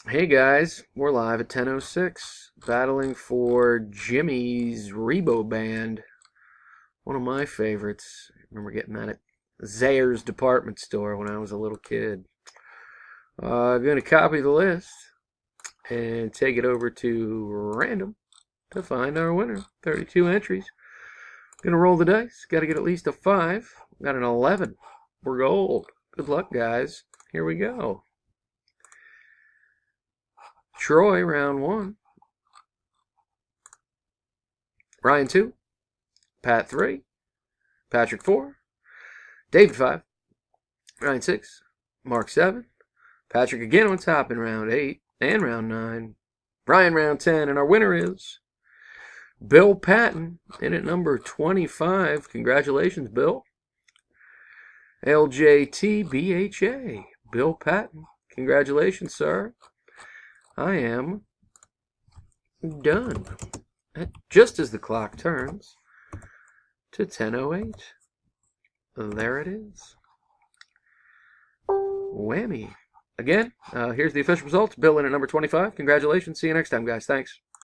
Hey guys, we're live at 10:06, battling for Jimmy's Rebo band. One of my favorites. I remember getting that at Zayre's department store when I was a little kid. I'm going to copy the list and take it over to random to find our winner. 32 entries. Going to roll the dice. Got to get at least a 5. Got an 11. We're gold. Good luck, guys. Here we go. Troy, round 1. Ryan 2. Pat 3. Patrick 4. David 5. Ryan 6. Mark 7. Patrick again on top in round 8 and round 9. Ryan round 10. And our winner is Bill Patton in at number 25. Congratulations, Bill. LJTBHA. Bill Patton. Congratulations, sir. I am done. Just as the clock turns to 10:08. There it is. Whammy. Again, here's the official results. Bill in at number 25. Congratulations. See you next time, guys. Thanks.